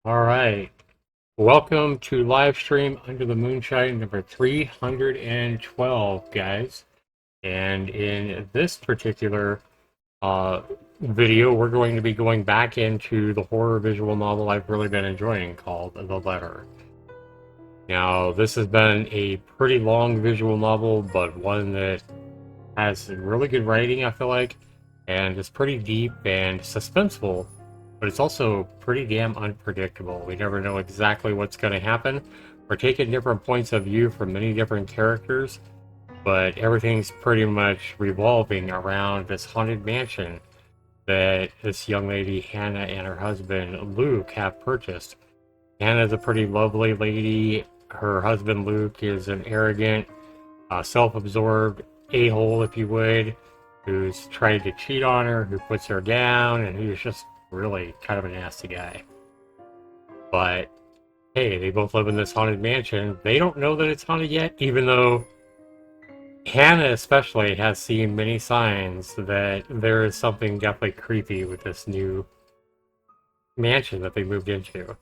All right. Welcome to LiveStream Under the Moonshine number 312, guys. And in this particular uh, video, we're going to be going back into the horror visual novel I've really been enjoying called The Letter. Now, this has been a pretty long visual novel, but one that has really good writing, I feel like, and it's pretty deep and suspenseful, but it's also pretty damn unpredictable. We never know exactly what's going to happen. We're taking different points of view from many different characters, but everything's pretty much revolving around this haunted mansion that this young lady, Hannah, and her husband, Luke, have purchased. Hannah's a pretty lovely lady. Her husband, Luke, is an arrogant, self-absorbed a-hole, if you would, who's tried to cheat on her, who puts her down, and who's just really kind of a nasty guy. But hey, they both live in this haunted mansion. They don't know that it's haunted yet, even though Hannah especially has seen many signs that there is something definitely creepy with this new mansion that they moved into.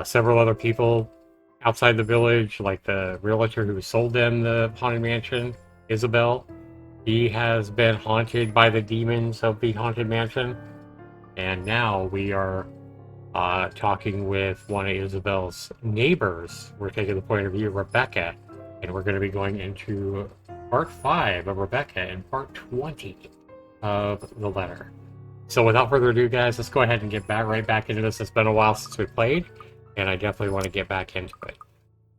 Several other people outside the village, like the realtor who sold them the haunted mansion, Isabel, he has been haunted by the demons of the haunted mansion. And now we are talking with one of Isabel's neighbors. We're taking the point of view of Rebecca, and we're going to be going into part 5 of Rebecca and part 20 of The Letter. So without further ado, guys, let's go ahead and get right back into this. It's been a while since we played, and I definitely want to get back into it.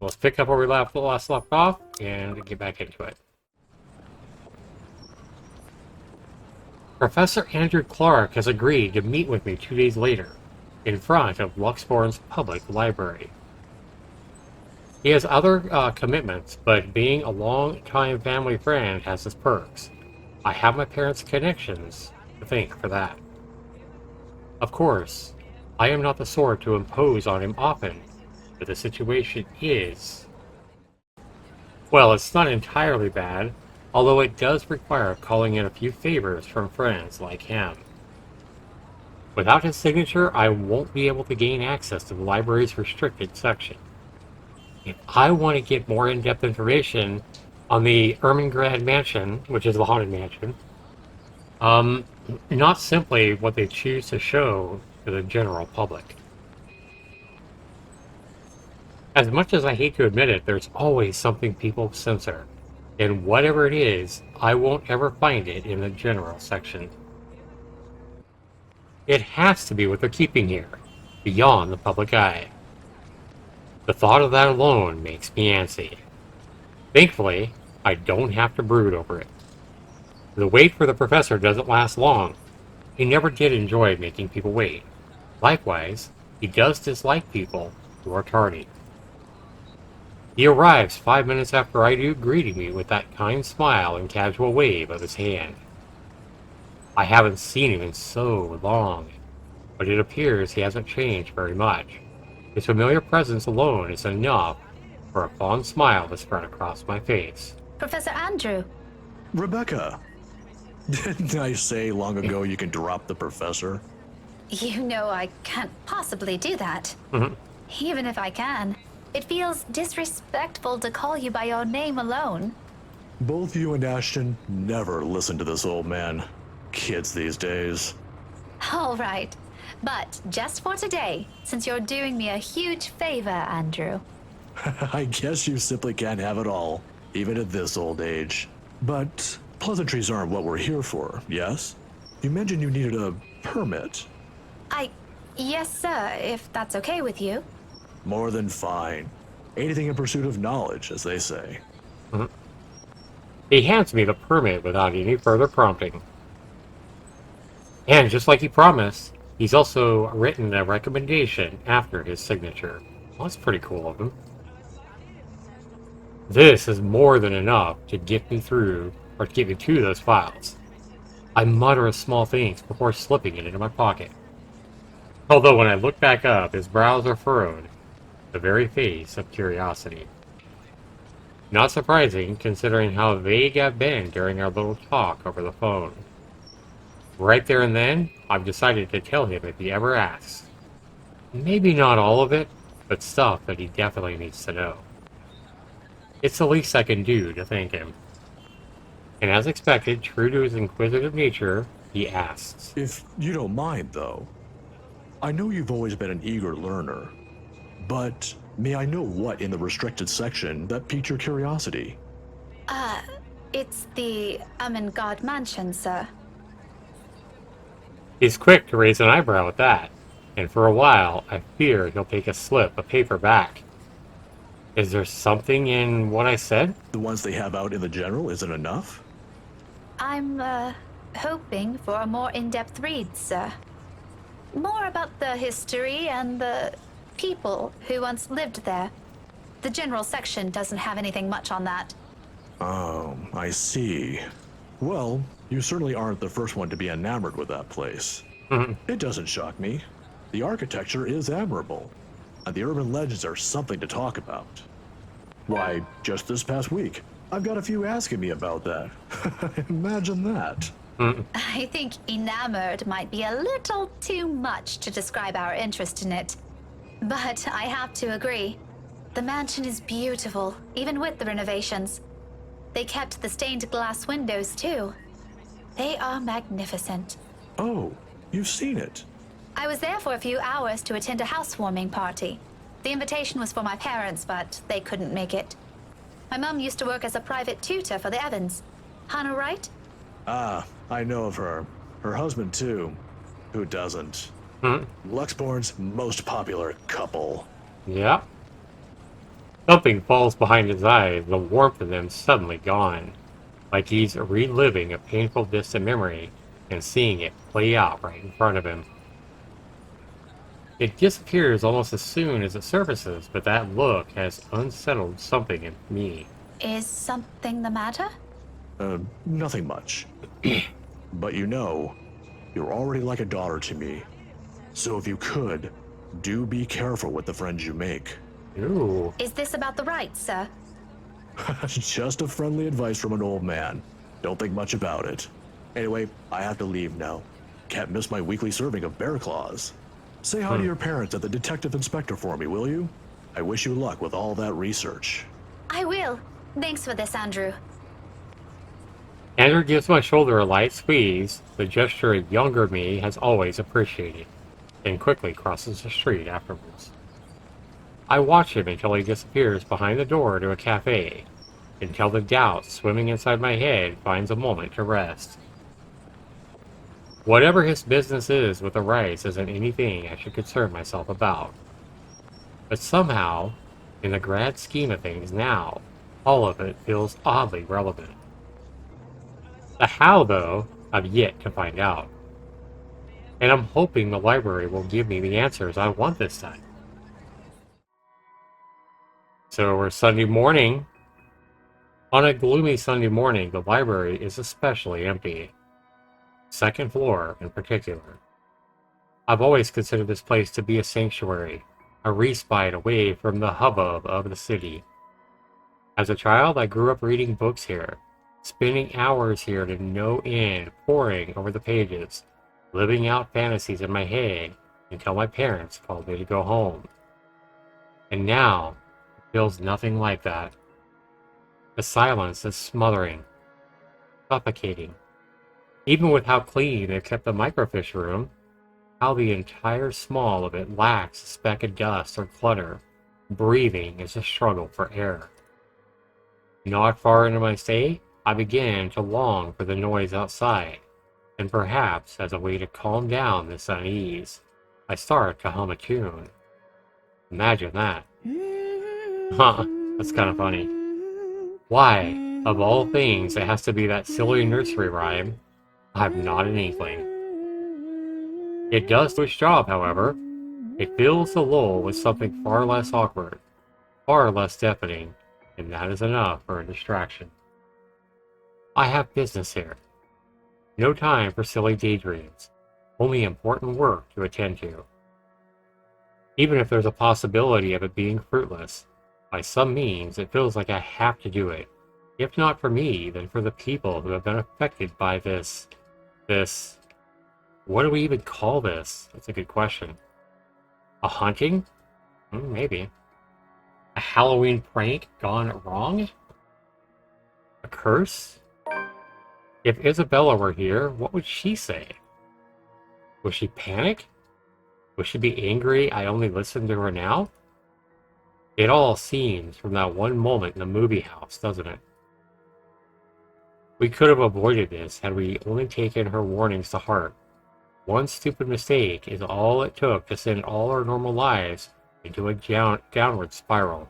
Let's pick up where we last left off and get back into it. Professor Andrew Clark has agreed to meet with me 2 days later, in front of Luxborn's public library. He has other commitments, but being a long-time family friend has its perks. I have my parents' connections to thank for that. Of course, I am not the sort to impose on him often, but the situation is... well, it's not entirely bad, although it does require calling in a few favors from friends like him. Without his signature, I won't be able to gain access to the library's restricted section. If I want to get more in-depth information on the Ermengrad Mansion, which is the haunted mansion, not simply what they choose to show to the general public. As much as I hate to admit it, there's always something people censor, and whatever it is, I won't ever find it in the general section. It has to be what they're keeping here, beyond the public eye. The thought of that alone makes me antsy. Thankfully, I don't have to brood over it. The wait for the professor doesn't last long. He never did enjoy making people wait. Likewise, he does dislike people who are tardy. He arrives 5 minutes after I do, greeting me with that kind smile and casual wave of his hand. I haven't seen him in so long, but it appears he hasn't changed very much. His familiar presence alone is enough for a fond smile to spread across my face. Professor Andrew. Rebecca! Didn't I say long ago you can drop the professor? You know I can't possibly do that. Mhm. Even if I can, it feels disrespectful to call you by your name alone. Both you and Ashton never listen to this old man. Kids these days. All right, but just for today, since you're doing me a huge favor, Andrew. I guess you simply can't have it all, even at this old age. But pleasantries aren't what we're here for, yes? You mentioned you needed a permit. Yes, sir, if that's okay with you. More than fine. Anything in pursuit of knowledge, as they say. Mhm. He hands me the permit without any further prompting. And just like he promised, he's also written a recommendation after his signature. Well, that's pretty cool of him. This is more than enough to get me through, or to get me to those files. I mutter a small thanks before slipping it into my pocket. Although when I look back up, his brows are furrowed, the very face of curiosity. Not surprising, considering how vague I've been during our little talk over the phone. Right there and then, I've decided to tell him if he ever asks. Maybe not all of it, but stuff that he definitely needs to know. It's the least I can do to thank him. And as expected, true to his inquisitive nature, he asks. If you don't mind, though, I know you've always been an eager learner, but may I know what in the restricted section that piqued your curiosity? It's the God mansion, sir. He's quick to raise an eyebrow at that, and for a while I fear he'll take a slip of paper back. Is there something in what I said? The ones they have out in the general isn't enough? I'm, hoping for a more in-depth read, sir. More about the history and the people who once lived there. The general section doesn't have anything much on that. Oh, I see. Well, you certainly aren't the first one to be enamored with that place. It doesn't shock me. The architecture is admirable, and the urban legends are something to talk about. Why, just this past week, I've got a few asking me about that. Imagine that. I think enamored might be a little too much to describe our interest in it. But I have to agree. The mansion is beautiful, even with the renovations. They kept the stained glass windows, too. They are magnificent. Oh, you've seen it. I was there for a few hours to attend a housewarming party. The invitation was for my parents, but they couldn't make it. My mum used to work as a private tutor for the Evans. Hannah Wright? Ah, I know of her. Her husband, too. Who doesn't? Luxborn's most popular couple. Yeah. Something falls behind his eyes, the warmth of them suddenly gone. Like he's reliving a painful distant memory and seeing it play out right in front of him. It disappears almost as soon as it surfaces, but that look has unsettled something in me. Is something the matter? Nothing much. But you know, you're already like a daughter to me. So if you could, do be careful with the friends you make. Ooh. Is this about the rights, sir? Just a friendly advice from an old man. Don't think much about it. Anyway, I have to leave now. Can't miss my weekly serving of bear claws. Say hi to your parents at the detective inspector for me, will you? I wish you luck with all that research. I will. Thanks for this, Andrew. Andrew gives my shoulder a light squeeze, the gesture a younger me has always appreciated, then quickly crosses the street afterwards. I watch him until he disappears behind the door to a cafe, until the doubt swimming inside my head finds a moment to rest. Whatever his business is with the rice isn't anything I should concern myself about. But somehow, in the grand scheme of things now, all of it feels oddly relevant. The how, though, I've yet to find out. And I'm hoping the library will give me the answers I want this time. So we're Sunday morning. On a gloomy Sunday morning, the library is especially empty. Second floor in particular. I've always considered this place to be a sanctuary, a respite away from the hubbub of the city. As a child, I grew up reading books here, spending hours here to no end, poring over the pages, living out fantasies in my head until my parents called me to go home. And now, it feels nothing like that. The silence is smothering, suffocating. Even with how clean they've kept the microfiche room, how the entire small of it lacks a speck of dust or clutter, breathing is a struggle for air. Not far into my stay, I began to long for the noise outside, and perhaps as a way to calm down this unease, I start to hum a tune. Imagine that. Huh, that's kind of funny. Why, of all things, it has to be that silly nursery rhyme? I've not an inkling. It does do its job, however. It fills the lull with something far less awkward, far less deafening, and that is enough for a distraction. I have business here. No time for silly daydreams, only important work to attend to. Even if there's a possibility of it being fruitless, by some means it feels like I have to do it, if not for me, then for the people who have been affected by this, what do we even call this? That's a good question. A haunting? Maybe. A Halloween prank gone wrong? A curse? If Isabella were here, what would she say? Would she panic? Would she be angry I only listened to her now? It all seems from that one moment in the movie house, doesn't it? We could have avoided this had we only taken her warnings to heart. One stupid mistake is all it took to send all our normal lives into a downward spiral.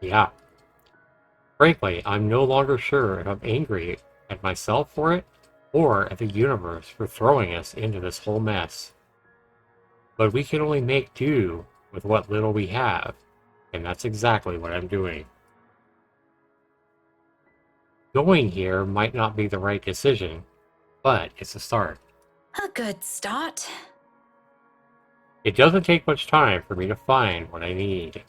Yeah. Frankly, I'm no longer sure if I'm angry at myself for it or at the universe for throwing us into this whole mess. But we can only make do with what little we have, and that's exactly what I'm doing. Going here might not be the right decision, but it's a start. A good start. It doesn't take much time for me to find what I need.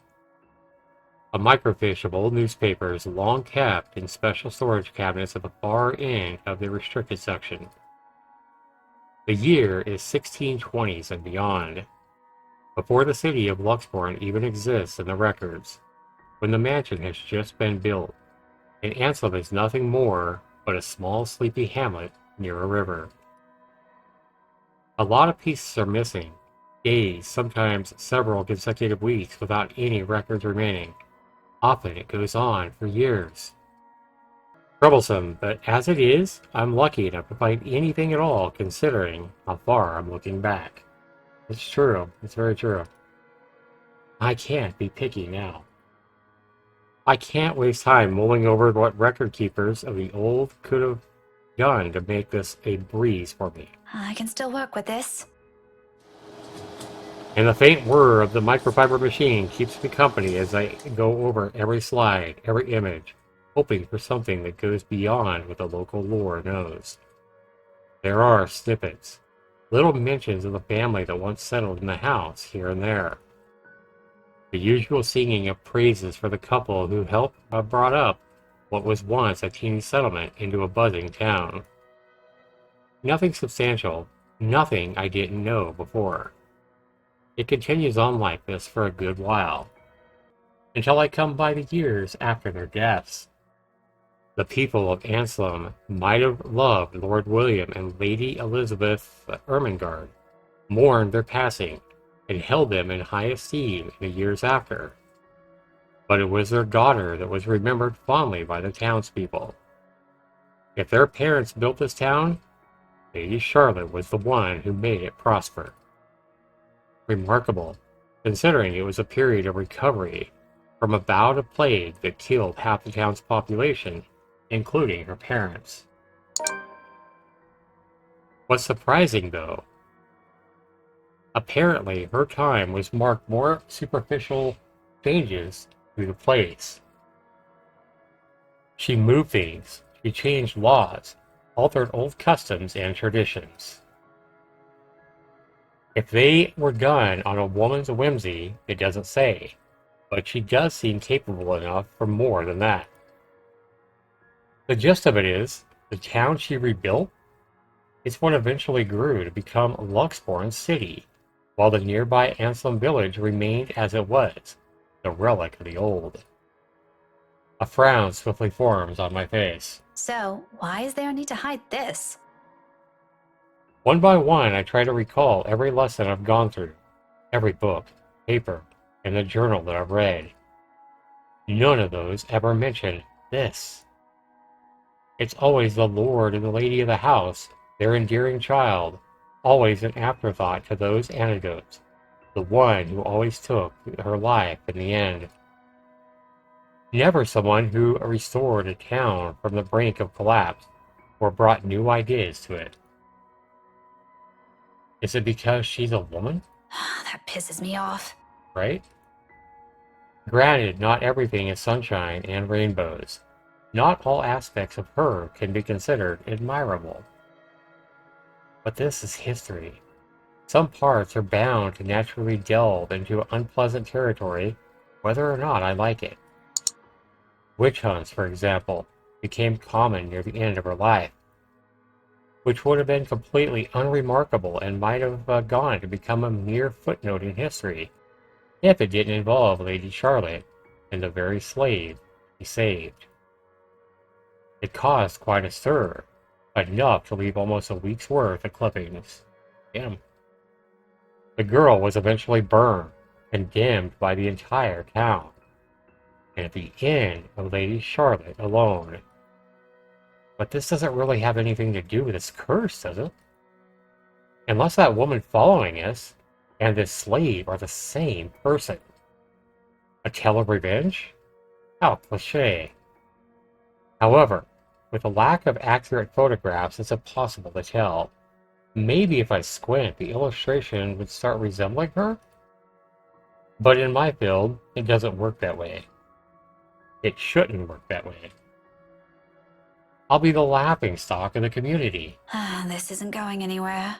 A microfiche of old newspapers long kept in special storage cabinets at the far end of the restricted section. The year is 1620s and beyond, before the city of Luxborn even exists in the records, when the mansion has just been built, and Anselm is nothing more but a small sleepy hamlet near a river. A lot of pieces are missing, days, sometimes several consecutive weeks without any records remaining. Often it goes on for years. Troublesome, but as it is, I'm lucky enough to find anything at all considering how far I'm looking back. It's true, it's very true. I can't be picky now. I can't waste time mulling over what record keepers of the old could have done to make this a breeze for me. I can still work with this. And the faint whir of the microfiber machine keeps me company as I go over every slide, every image, hoping for something that goes beyond what the local lore knows. There are snippets, little mentions of the family that once settled in the house here and there. The usual singing of praises for the couple who helped brought up what was once a teeny settlement into a buzzing town. Nothing substantial, nothing I didn't know before. It continues on like this for a good while, until I come by the years after their deaths. The people of Anselm might have loved Lord William and Lady Elizabeth Ermengarde, mourned their passing, and held them in high esteem in the years after. But it was their daughter that was remembered fondly by the townspeople. If their parents built this town, Lady Charlotte was the one who made it prosper. Remarkable, considering it was a period of recovery from a bout of plague that killed half the town's population, including her parents. What's surprising, though, apparently her time was marked more superficial changes to the place. She moved things, she changed laws, altered old customs and traditions. If they were done on a woman's whimsy, it doesn't say, but she does seem capable enough for more than that. The gist of it is, the town she rebuilt is what eventually grew to become Luxborn City, while the nearby Anselm village remained as it was, the relic of the old. A frown swiftly forms on my face. So, why is there a need to hide this? One by one, I try to recall every lesson I've gone through, every book, paper, and the journal that I've read. None of those ever mention this. It's always the lord and the lady of the house, their endearing child, always an afterthought to those anecdotes, the one who always took her life in the end. Never someone who restored a town from the brink of collapse or brought new ideas to it. Is it because she's a woman? That pisses me off. Right? Granted, not everything is sunshine and rainbows. Not all aspects of her can be considered admirable. But this is history. Some parts are bound to naturally delve into unpleasant territory, whether or not I like it. Witch hunts, for example, became common near the end of her life. which would have been completely unremarkable and might have gone to become a mere footnote in history if it didn't involve Lady Charlotte and the very slave he saved. It caused quite a stir, enough to leave almost a week's worth of clippings. Damn. The girl was eventually burned, condemned by the entire town, and at the end of Lady Charlotte alone. But this doesn't really have anything to do with this curse, does it? Unless that woman following us and this slave are the same person. A tale of revenge? How cliché. However, with a lack of accurate photographs, it's impossible to tell. Maybe if I squint, the illustration would start resembling her? But in my field, it doesn't work that way. It shouldn't work that way. I'll be the laughingstock of the community. This isn't going anywhere.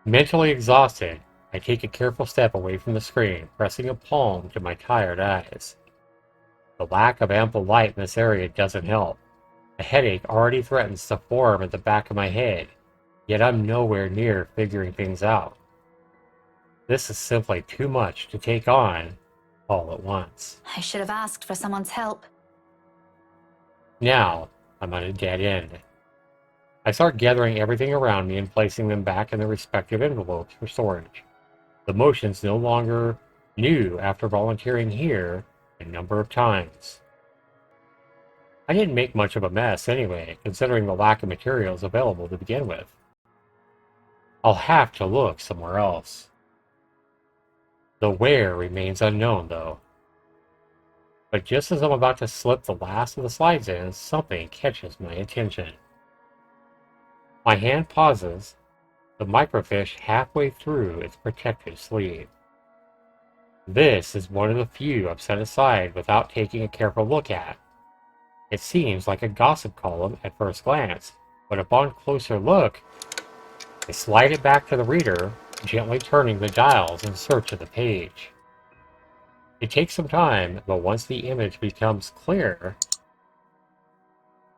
Mentally exhausted, I take a careful step away from the screen, pressing a palm to my tired eyes. The lack of ample light in this area doesn't help. A headache already threatens to form at the back of my head, yet I'm nowhere near figuring things out. This is simply too much to take on all at once. I should have asked for someone's help. Now, I'm on a dead end. I start gathering everything around me and placing them back in their respective envelopes for storage. The motion's no longer new after volunteering here a number of times. I didn't make much of a mess anyway, considering the lack of materials available to begin with. I'll have to look somewhere else. The where remains unknown, though. But just as I'm about to slip the last of the slides in, something catches my attention. My hand pauses, the microfiche halfway through its protective sleeve. This is one of the few I've set aside without taking a careful look at. It seems like a gossip column at first glance, but upon closer look, I slide it back to the reader, gently turning the dials in search of the page. It takes some time, but once the image becomes clear,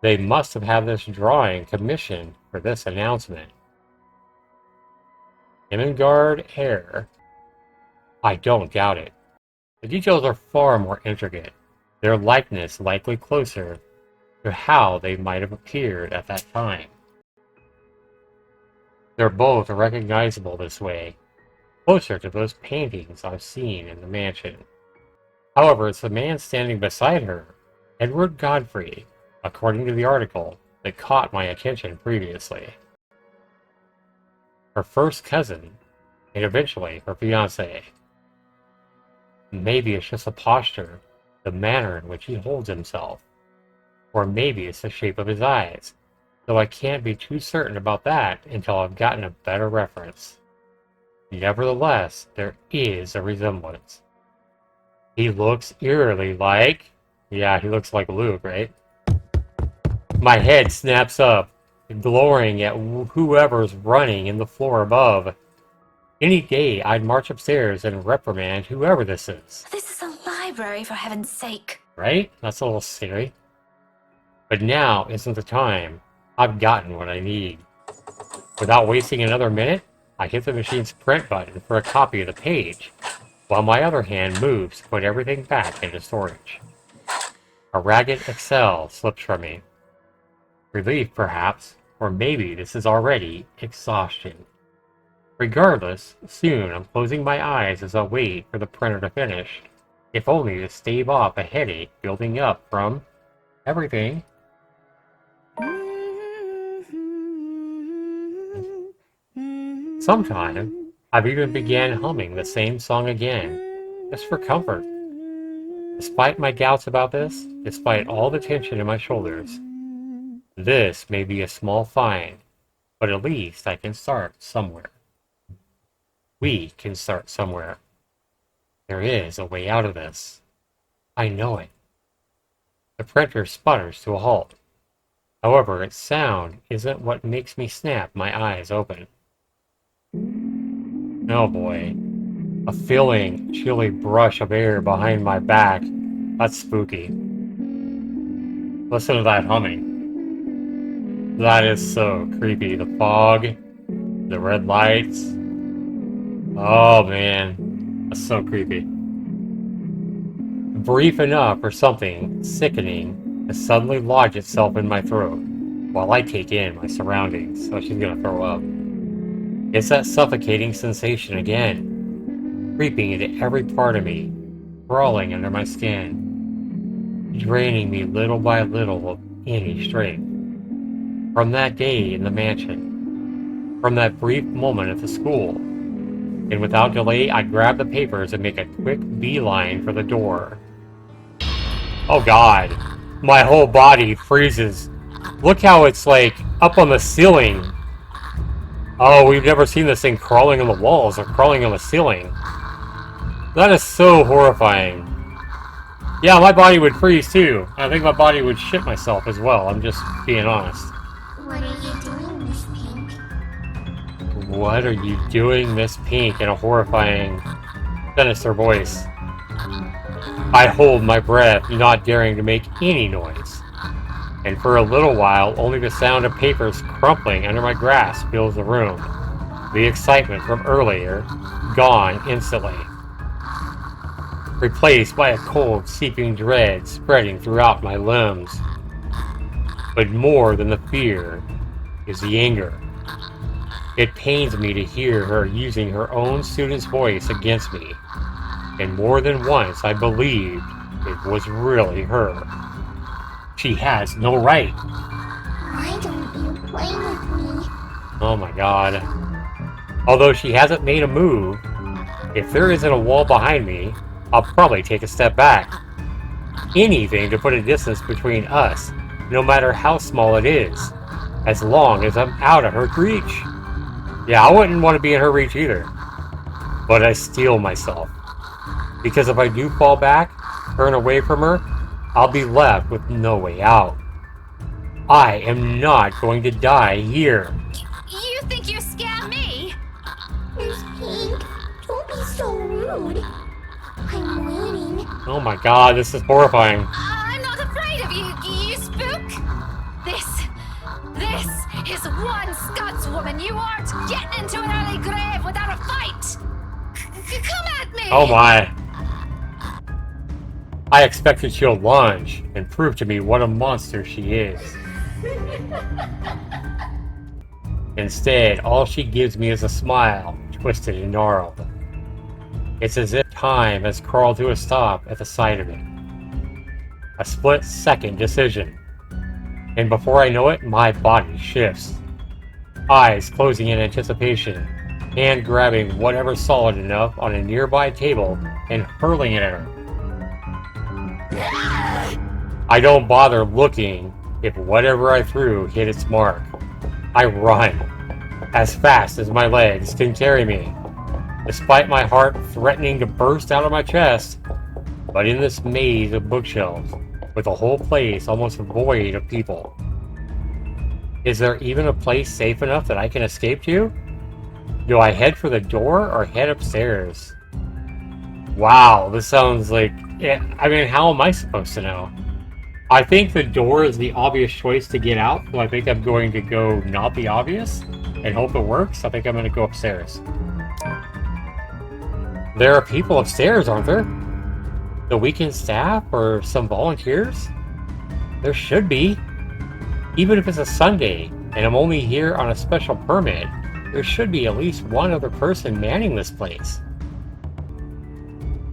they must have had this drawing commissioned for this announcement. Ermengarde Hair. I don't doubt it. The details are far more intricate, their likeness likely closer to how they might have appeared at that time. They're both recognizable this way, closer to those paintings I've seen in the mansion. However, it's the man standing beside her, Edward Godfrey, according to the article, that caught my attention previously. Her first cousin, and eventually her fiancé. Maybe it's just the posture, the manner in which he holds himself. Or maybe it's the shape of his eyes, though I can't be too certain about that until I've gotten a better reference. Nevertheless, there is a resemblance. He looks eerily like... Yeah, he looks like Luke, right? My head snaps up, glorying at whoever's running in the floor above. Any day, I'd march upstairs and reprimand whoever this is. This is a library, for heaven's sake. Right? That's a little scary. But now isn't the time. I've gotten what I need. Without wasting another minute, I hit the machine's print button for a copy of the page, while my other hand moves to put everything back into storage. A ragged Excel slips from me. Relief, perhaps, or maybe this is already exhaustion. Regardless, soon I'm closing my eyes as I wait for the printer to finish, if only to stave off a headache building up from everything. Sometime, I've even began humming the same song again, just for comfort. Despite my doubts about this, despite all the tension in my shoulders, this may be a small find, but at least I can start somewhere. We can start somewhere. There is a way out of this. I know it. The printer sputters to a halt. However, its sound isn't what makes me snap my eyes open. Oh boy. A filling, chilly brush of air behind my back. That's spooky. Listen to that humming. That is so creepy. The fog, the red lights. Oh man, that's so creepy. Brief enough for something sickening to suddenly lodge itself in my throat while I take in my surroundings. So she's gonna throw up. It's that suffocating sensation again, creeping into every part of me, crawling under my skin, draining me little by little of any strength. From that day in the mansion, from that brief moment at the school, and without delay, I grab the papers and make a quick beeline for the door. Oh god, my whole body freezes. Look how it's like up on the ceiling. Oh, we've never seen this thing crawling on the walls or crawling on the ceiling. That is so horrifying. Yeah, my body would freeze too. I think my body would shit myself as well. I'm just being honest. What are you doing, Miss Pink? What are you doing, Miss Pink? In a horrifying, sinister voice. I hold my breath, not daring to make any noise. And for a little while, only the sound of papers crumpling under my grasp fills the room. The excitement from earlier, gone instantly. Replaced by a cold, seeping dread spreading throughout my limbs. But more than the fear is the anger. It pains me to hear her using her own student's voice against me. And more than once I believed it was really her. She has no right. Why don't you play with me? Oh my god. Although she hasn't made a move, if there isn't a wall behind me, I'll probably take a step back. Anything to put a distance between us, no matter how small it is, as long as I'm out of her reach. Yeah, I wouldn't want to be in her reach either. But I steel myself. Because if I do fall back, turn away from her, I'll be left with no way out. I am not going to die here. You think you scare me? Miss Pink, don't be so rude. I'm waiting. Oh my god, this is horrifying. I'm not afraid of you, you spook. This is one Scotswoman. You aren't getting into an early grave without a fight. Come at me. Oh my. I expected she'll lunge and prove to me what a monster she is. Instead, all she gives me is a smile, twisted and gnarled. It's as if time has crawled to a stop at the sight of it. A split-second decision. And before I know it, my body shifts. Eyes closing in anticipation, hand grabbing whatever solid enough on a nearby table and hurling it at her. I don't bother looking if whatever I threw hit its mark. I run as fast as my legs can carry me, despite my heart threatening to burst out of my chest. But in this maze of bookshelves, with the whole place almost void of people, is there even a place safe enough that I can escape to? Do I head for the door or head upstairs? Wow, this sounds like... I mean, how am I supposed to know? I think the door is the obvious choice to get out, so I think I'm going to go not the obvious and hope it works. I think I'm going to go upstairs. There are people upstairs, aren't there? The weekend staff or some volunteers? There should be. Even if it's a Sunday and I'm only here on a special permit, there should be at least one other person manning this place.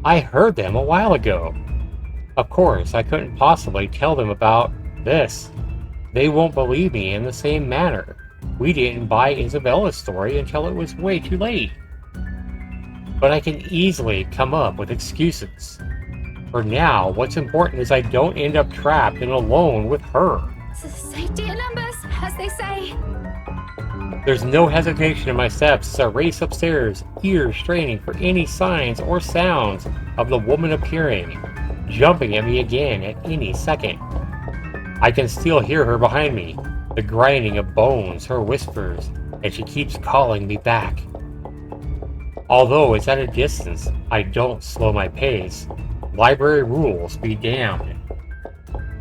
I heard them a while ago. Of course, I couldn't possibly tell them about this. They won't believe me in the same manner. We didn't buy Isabella's story until it was way too late. But I can easily come up with excuses. For now, what's important is I don't end up trapped and alone with her. Safety in numbers, as they say. There's no hesitation in my steps as I race upstairs, ears straining for any signs or sounds of the woman appearing, jumping at me again at any second. I can still hear her behind me, the grinding of bones, her whispers, and she keeps calling me back. Although it's at a distance, I don't slow my pace. Library rules be damned.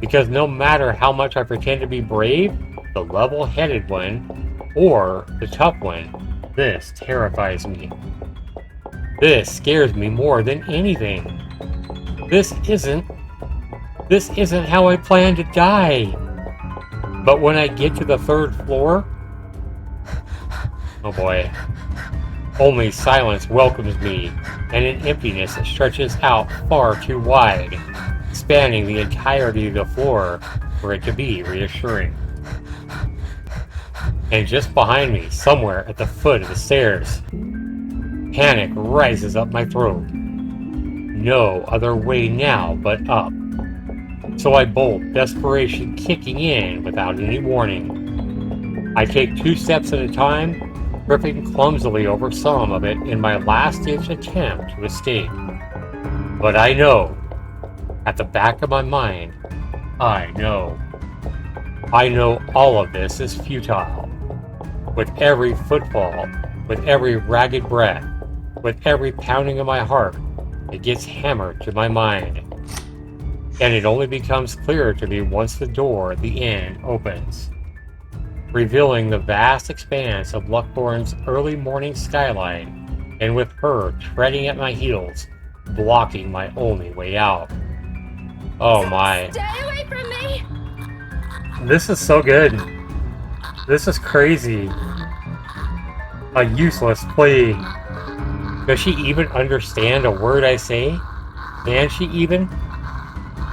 Because no matter how much I pretend to be brave, the level-headed one or the tough one. This terrifies me. This scares me more than anything. This isn't how I plan to die. But when I get to the 3rd floor, oh boy, only silence welcomes me, and an emptiness that stretches out far too wide, spanning the entirety of the floor for it to be reassuring. And just behind me, somewhere at the foot of the stairs, panic rises up my throat. No other way now but up. So I bolt, desperation kicking in without any warning. I take 2 steps at a time, tripping clumsily over some of it in my last-ditch attempt to escape. But I know, at the back of my mind, I know all of this is futile. With every footfall, with every ragged breath, with every pounding of my heart, it gets hammered to my mind. And it only becomes clearer to me once the door at the end opens, revealing the vast expanse of Luckthorn's early morning skyline, and with her treading at my heels, blocking my only way out. Oh my. Stay away from me! This is so good. This is crazy. A useless plea. Does she even understand a word I say? Can she even?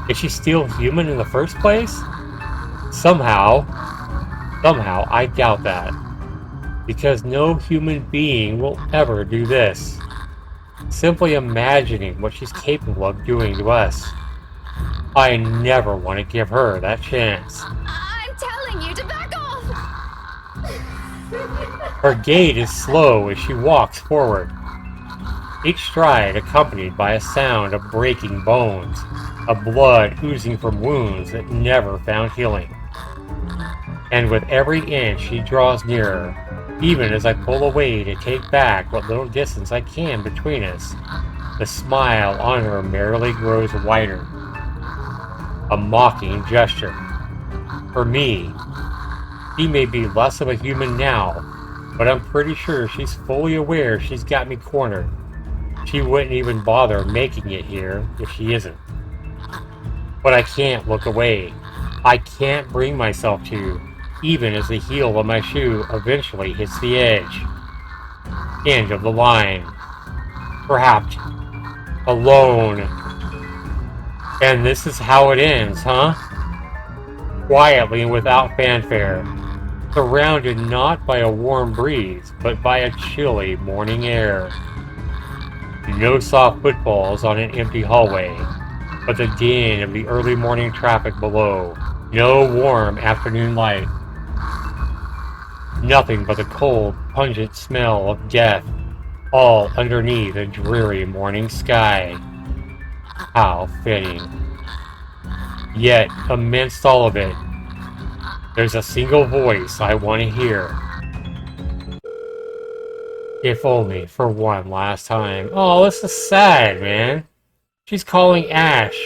Is she still human in the first place? Somehow, I doubt that. Because no human being will ever do this. Simply imagining what she's capable of doing to us. I never want to give her that chance. I'm telling you to back off! Her gait is slow as she walks forward, each stride accompanied by a sound of breaking bones, of blood oozing from wounds that never found healing. And with every inch she draws nearer, even as I pull away to take back what little distance I can between us, the smile on her merrily grows wider. A mocking gesture. For me, she may be less of a human now, but I'm pretty sure she's fully aware she's got me cornered. She wouldn't even bother making it here if she isn't. But I can't look away. I can't bring myself to, even as the heel of my shoe eventually hits the edge. End of the line. Perhaps. Alone. And this is how it ends, huh? Quietly and without fanfare. Surrounded not by a warm breeze, but by a chilly morning air. No soft footfalls on an empty hallway, but the din of the early morning traffic below. No warm afternoon light. Nothing but the cold, pungent smell of death, all underneath a dreary morning sky. How fitting. Yet, amidst all of it, there's a single voice I want to hear. If only for one last time. Oh, this is sad, man. She's calling Ash.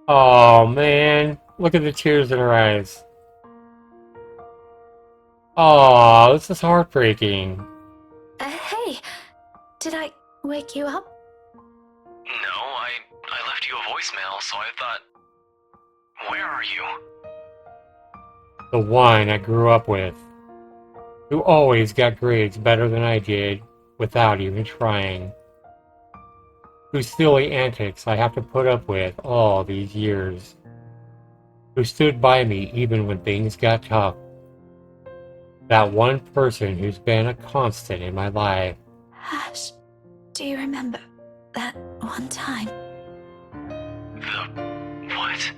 Oh, man. Look at the tears in her eyes. Oh, this is heartbreaking. Hey, did I wake you up? No, I left you a voicemail, so I thought... Where are you? The one I grew up with, who always got grades better than I did without even trying, whose silly antics I have to put up with all these years, who stood by me even when things got tough. That one person who's been a constant in my life. Ash, do you remember that one time The... what?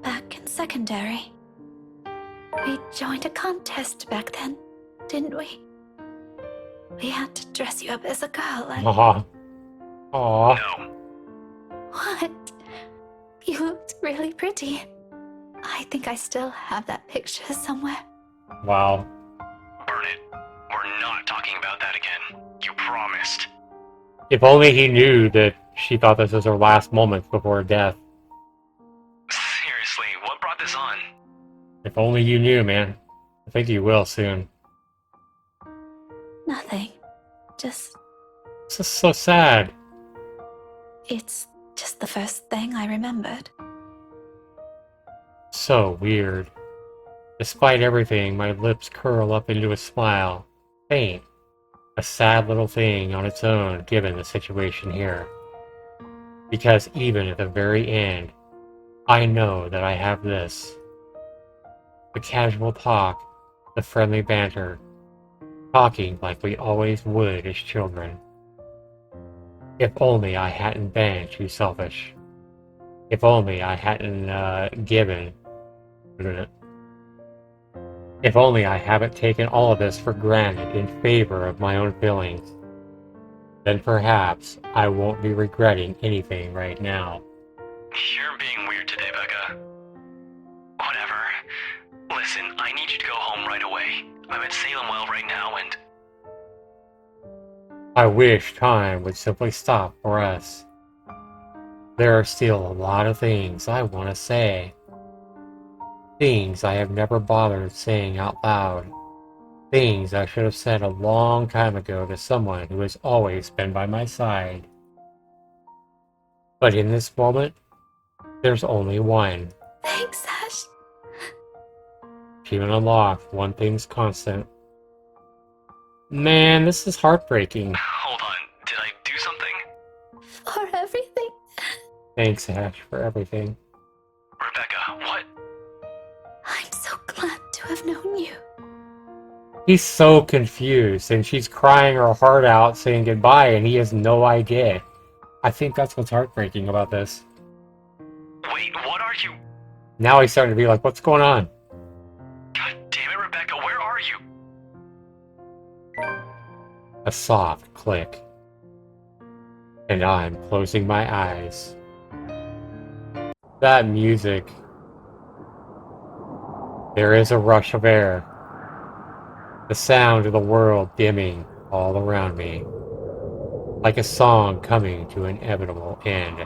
back in secondary? We joined a contest back then, didn't we? We had to dress you up as a girl and... Aw. Aw. No. What? You looked really pretty. I think I still have that picture somewhere. Wow. Burn it. We're not talking about that again. You promised. If only he knew that she thought this was her last moments before death. If only you knew, man. I think you will soon. Nothing. Just, This is so sad. it's just the first thing I remembered. So weird. Despite everything, my lips curl up into a smile. Faint. A sad little thing on its own, given the situation here. Because even at the very end, I know that I have this. The casual talk, the friendly banter, talking like we always would as children. If only I hadn't been too selfish. If only I hadn't given. If only I haven't taken all of this for granted in favor of my own feelings. Then perhaps I won't be regretting anything right now. You're being weird today, Becca. Whatever. Listen, I need you to go home right away. I'm at Salem Well right now and... I wish time would simply stop for us. There are still a lot of things I want to say. Things I have never bothered saying out loud. Things I should have said a long time ago to someone who has always been by my side. But in this moment, there's only one. Thanks, Ash. Achievement unlocked. One thing's constant. Man, this is heartbreaking. Hold on, did I do something? For everything. Thanks, Ash, for everything. Rebecca, what? I'm so glad to have known you. He's so confused, and she's crying her heart out saying goodbye, and he has no idea. I think that's what's heartbreaking about this. Wait, what are you? Now he's starting to be like, what's going on? God damn it, Rebecca, where are you? A soft click. And I'm closing my eyes. That music. There is a rush of air. The sound of the world dimming all around me. Like a song coming to an inevitable end.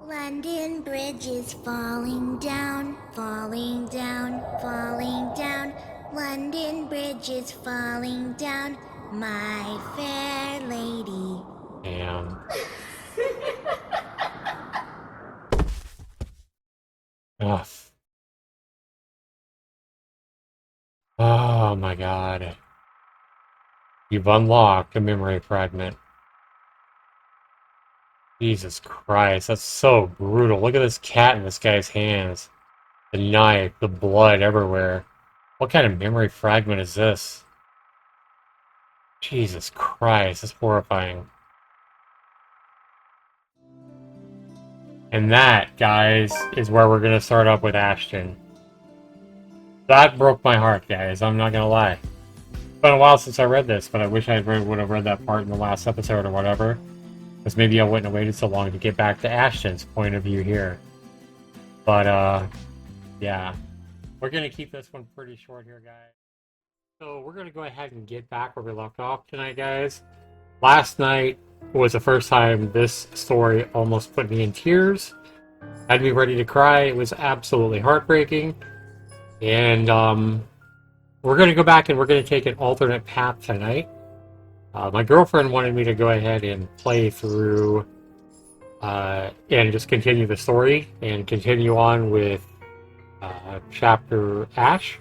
London Bridge is falling down, falling down, falling down. London Bridge is falling down, my fair lady. Damn. Ugh. Oh my god. You've unlocked a memory fragment. Jesus Christ, that's so brutal. Look at this cat in this guy's hands. The knife, the blood everywhere. What kind of memory fragment is this? Jesus Christ, that's horrifying. And that, guys, is where we're going to start up with Ashton. That broke my heart, guys. I'm not going to lie. It's been a while since I read this, but I wish I would have read that part in the last episode or whatever. Because maybe I wouldn't have waited so long to get back to Ashton's point of view here. But, yeah. We're going to keep this one pretty short here, guys. So we're going to go ahead and get back where we left off tonight, guys. Last night was the first time this story almost put me in tears. Had me ready to cry. It was absolutely heartbreaking. And we're going to go back and we're going to take an alternate path tonight. My girlfriend wanted me to go ahead and play through and just continue the story and continue on with chapter Ash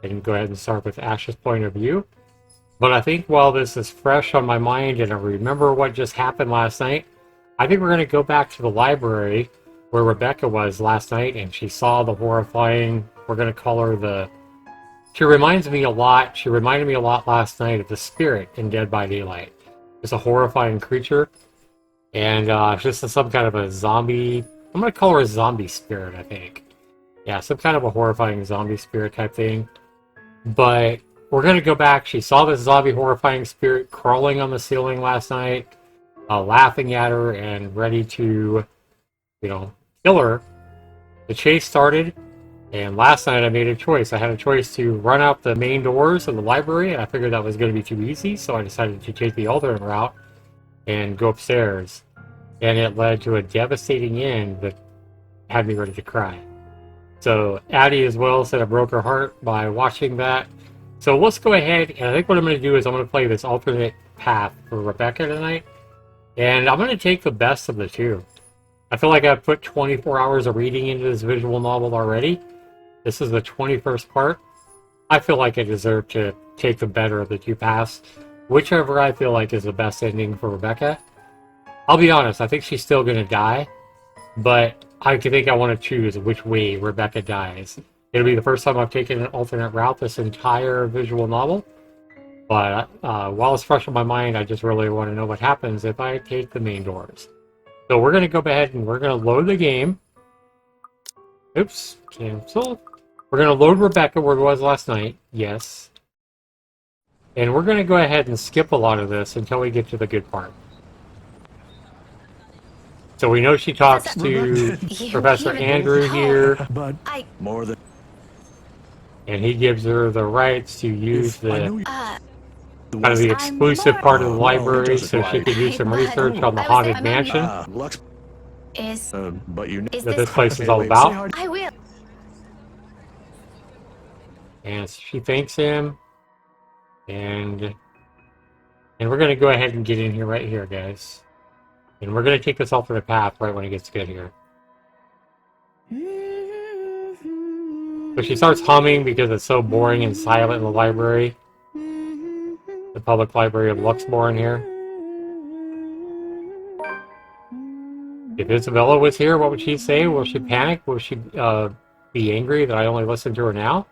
and go ahead and start with Ash's point of view. But I think while this is fresh on my mind and I remember what just happened last night, I think we're going to go back to the library where Rebecca was last night and she saw the horrifying, we're going to call her the... She reminded me a lot last night of the spirit in Dead by Daylight. It's a horrifying creature. And it's just some kind of a zombie... I'm going to call her a zombie spirit, I think. Yeah, some kind of a horrifying zombie spirit type thing. But we're going to go back. She saw this zombie horrifying spirit crawling on the ceiling last night, laughing at her and ready to, kill her. The chase started. And last night I made a choice. I had a choice to run out the main doors of the library, and I figured that was going to be too easy, so I decided to take the alternate route and go upstairs. And it led to a devastating end that had me ready to cry. So Addie as well said I broke her heart by watching that. So let's go ahead, and I think what I'm going to do is I'm going to play this alternate path for Rebecca tonight. And I'm going to take the best of the two. I feel like I've put 24 hours of reading into this visual novel already. This is the 21st part. I feel like I deserve to take the better of the two paths, whichever I feel like is the best ending for Rebecca. I'll be honest, I think she's still going to die, but I think I want to choose which way Rebecca dies. It'll be the first time I've taken an alternate route this entire visual novel, but while it's fresh in my mind, I just really want to know what happens if I take the main doors. So we're going to go ahead and we're going to load the game. Oops, cancel. We're going to load Rebecca where it was last night. Yes. And we're going to go ahead and skip a lot of this until we get to the good part. So we know she talks to Professor Andrew here. But more than... And he gives her the rights to use the kind of the exclusive I'm part of the more- library so she could do some research on the haunted mansion Lux, Is but you... is that this this? place is Hey, all wait, say hi about. to- I will. And she thanks him. And we're going to go ahead and get in here right here, guys. And we're going to take this alternate path right when it gets good here. So she starts humming because it's so boring and silent in the library. The public library of Luxembourg here. If Isabella was here, what would she say? Will she panic? Will she be angry that I only listen to her now?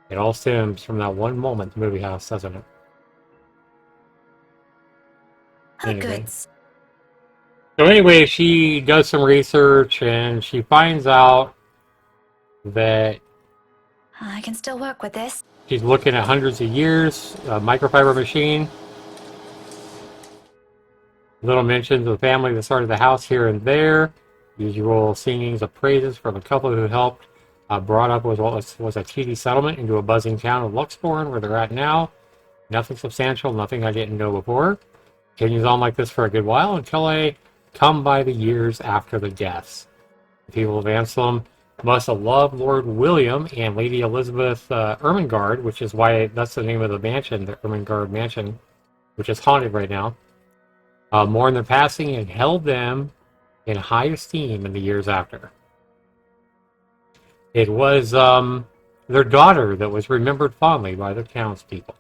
It all stems from that one moment in the movie house, doesn't it? Anyway. Goods. So anyway, she does some research and she finds out that I can still work with this. she's looking at hundreds of years, a microfiber machine. Little mentions of the family that started the house here and there. Usual singings of praises from a couple who helped brought up was a TD settlement into a buzzing town of Luxembourg where they're at now. Nothing substantial, nothing I didn't know before. Continues on like this for a good while until I come by the years after the deaths. The people of Anselm must have loved Lord William and Lady Elizabeth Ermengarde, which is why that's the name of the mansion, the Ermengarde Mansion, which is haunted right now. Mourned their passing and held them in high esteem in the years after. It was their daughter that was remembered fondly by the townspeople.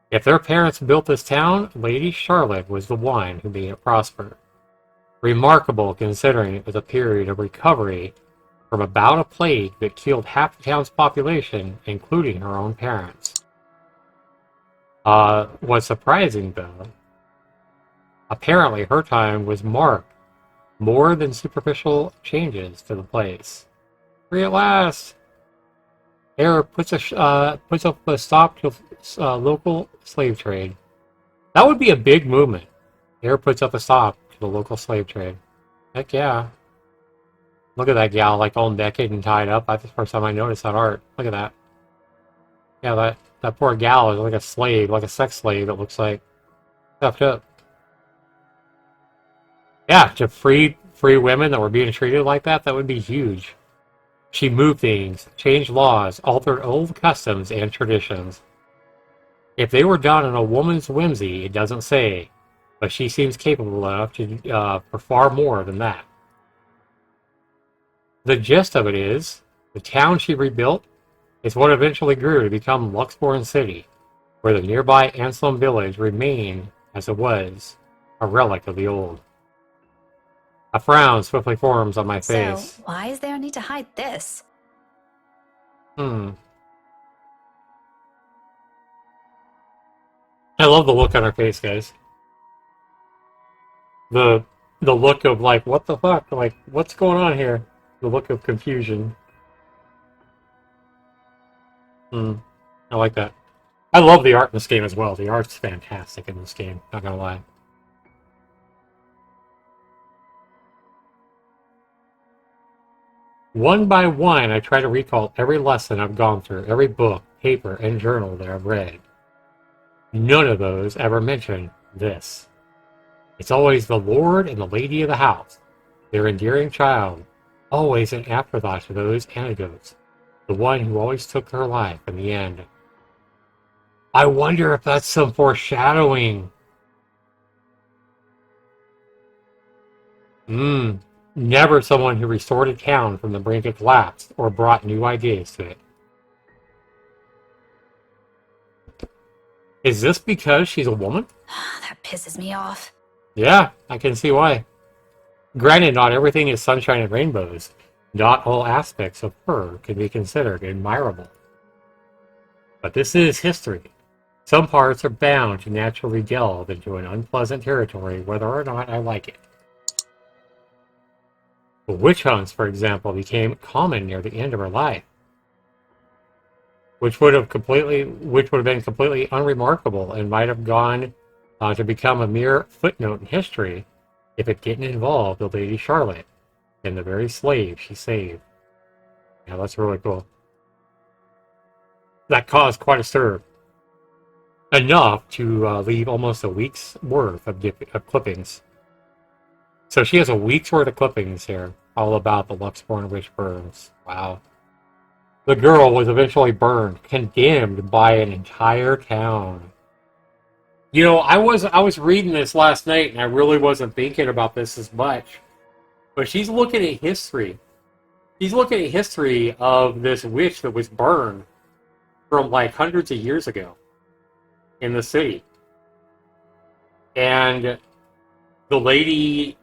If their parents built this town, Lady Charlotte was the one who made it prosper. Remarkable considering it was a period of recovery from a bout of plague that killed half the town's population, including her own parents. What's surprising, though, apparently her time was marked more than superficial changes to the place. Free at last! Air puts up a stop to local slave trade. That would be a big movement. Air puts up a stop to the local slave trade. Heck yeah. Look at that gal, like all naked and tied up. That's the first time I noticed that art. Look at that. Yeah, that poor gal is like a slave, like a sex slave, it looks like. Stuffed up. Yeah, to free women that were being treated like that would be huge. She moved things, changed laws, altered old customs and traditions. If they were done on a woman's whimsy, it doesn't say, but she seems capable enough to for far more than that. The gist of it is, the town she rebuilt is what eventually grew to become Luxembourg City, where the nearby Anselm village remained as it was, a relic of the old. A frown swiftly forms on my face. So, why is there a need to hide this? I love the look on her face, guys. The look of like, what the fuck? Like, what's going on here? The look of confusion. I like that. I love the art in this game as well. The art's fantastic in this game, not gonna lie. One by one, I try to recall every lesson I've gone through, every book, paper, and journal that I've read. None of those ever mention this. It's always the Lord and the Lady of the house, their endearing child, always an afterthought to those antidotes. The one who always took her life in the end. I wonder if that's some foreshadowing. Never someone who restored a town from the brink of collapse or brought new ideas to it. Is this because she's a woman? That pisses me off. Yeah, I can see why. Granted, not everything is sunshine and rainbows. Not all aspects of her can be considered admirable. But this is history. Some parts are bound to naturally delve into an unpleasant territory whether or not I like it. Witch hunts, for example, became common near the end of her life, which would have been completely unremarkable and might have gone to become a mere footnote in history if it didn't involve the Lady Charlotte and the very slave she saved. Yeah, that's really cool. That caused quite a stir. Enough to leave almost a week's worth of clippings. So she has a week's worth of clippings here, all about the Luxborn witch burns. Wow. The girl was eventually burned, condemned by an entire town. You know, I was reading this last night, and I really wasn't thinking about this as much. But she's looking at history. She's looking at history of this witch that was burned from like hundreds of years ago in the city. And the lady,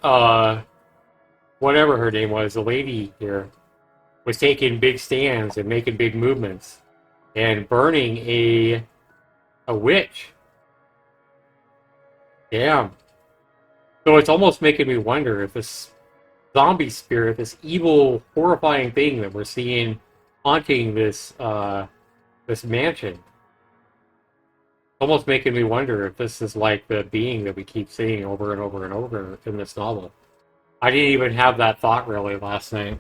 whatever her name was, the lady here, was taking big stands and making big movements and burning a witch. Damn. So it's almost making me wonder if this zombie spirit, this evil, horrifying thing that we're seeing haunting this this mansion, almost making me wonder if this is like the being that we keep seeing over and over and over in this novel. I didn't even have that thought really last night.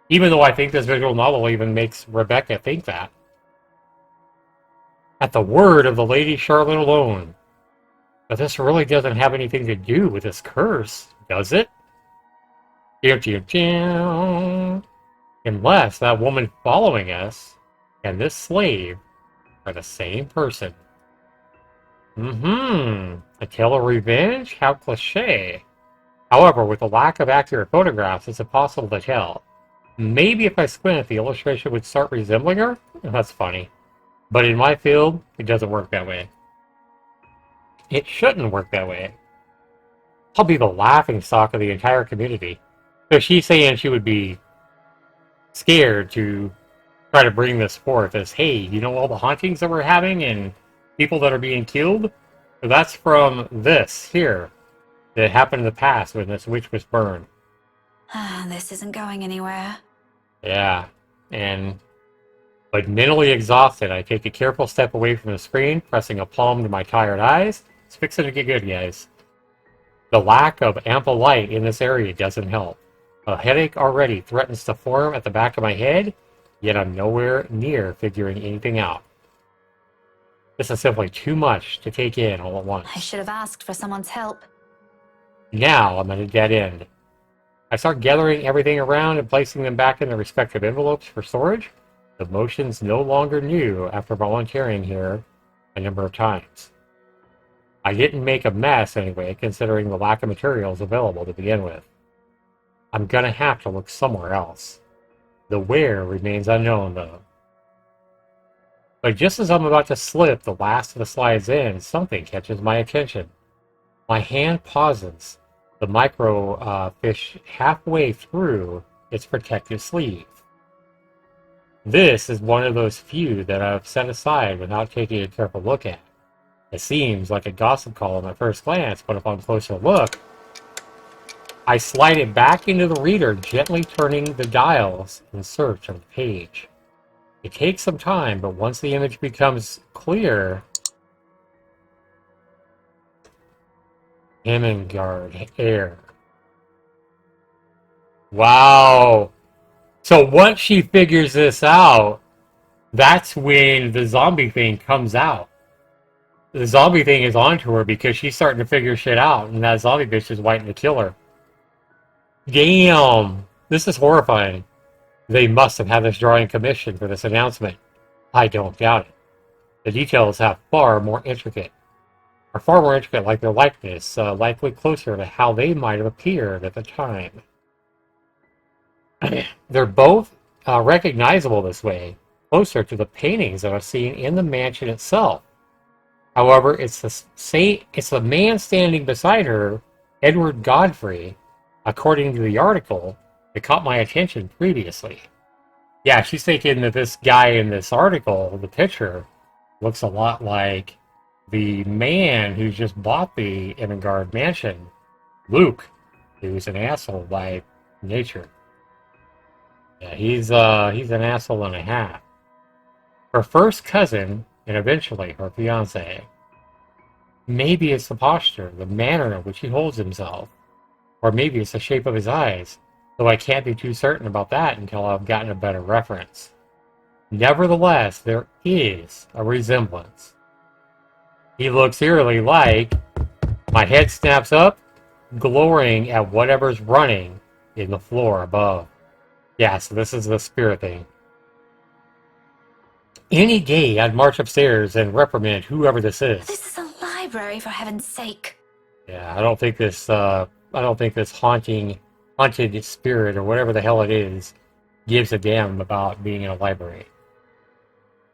Even though I think this visual novel even makes Rebecca think that. At the word of the Lady Charlotte alone. But this really doesn't have anything to do with this curse, does it? Unless that woman following us and this slave are the same person. A tale of revenge? How cliche. However, with the lack of accurate photographs, it's impossible to tell. Maybe if I squint, the illustration would start resembling her? That's funny. But in my field, it doesn't work that way. It shouldn't work that way. I'll be the laughingstock of the entire community. So she's saying she would be scared to try to bring this forth as, hey, you know all the hauntings that we're having and people that are being killed? So that's from this here that happened in the past when this witch was burned. This isn't going anywhere. Yeah, but mentally exhausted, I take a careful step away from the screen, pressing a palm to my tired eyes. It's fixing to get good, guys. The lack of ample light in this area doesn't help. A headache already threatens to form at the back of my head, yet I'm nowhere near figuring anything out. This is simply too much to take in all at once. I should have asked for someone's help. Now I'm at a dead end. I start gathering everything around and placing them back in their respective envelopes for storage. The motion's no longer new after volunteering here a number of times. I didn't make a mess anyway, considering the lack of materials available to begin with. I'm gonna have to look somewhere else. The where remains unknown, though. But just as I'm about to slip the last of the slides in, something catches my attention. My hand pauses, the microfiche halfway through its protective sleeve. This is one of those few that I've set aside without taking a careful look at. It seems like a gossip column at first glance, but upon closer look, I slide it back into the reader, gently turning the dials in search of the page. It takes some time, but once the image becomes clear, Hemingard Air. Wow. So once she figures this out, that's when the zombie thing comes out. The zombie thing is onto her because she's starting to figure shit out, and that zombie bitch is waiting to kill her. Damn. This is horrifying. They must have had this drawing commissioned for this announcement. I don't doubt it. The details are far more intricate, like their likeness, likely closer to how they might have appeared at the time. They're both recognizable this way, closer to the paintings that I've seen in the mansion itself. However, it's the man standing beside her, Edward Godfrey, according to the article, that caught my attention previously. Yeah, she's thinking that this guy in this article, the picture, looks a lot like the man who just bought the Engelgard mansion, Luke, who's an asshole by nature. Yeah, he's an asshole and a half. Her first cousin, and eventually her fiancé. Maybe it's the posture, the manner in which he holds himself, or maybe it's the shape of his eyes, though I can't be too certain about that until I've gotten a better reference. Nevertheless, there is a resemblance. He looks eerily like my head snaps up, glorying at whatever's running in the floor above. Yeah, so this is the spirit thing. Any day I'd march upstairs and reprimand whoever this is. This is a library, for heaven's sake. Yeah, I don't think this haunted spirit or whatever the hell it is gives a damn about being in a library.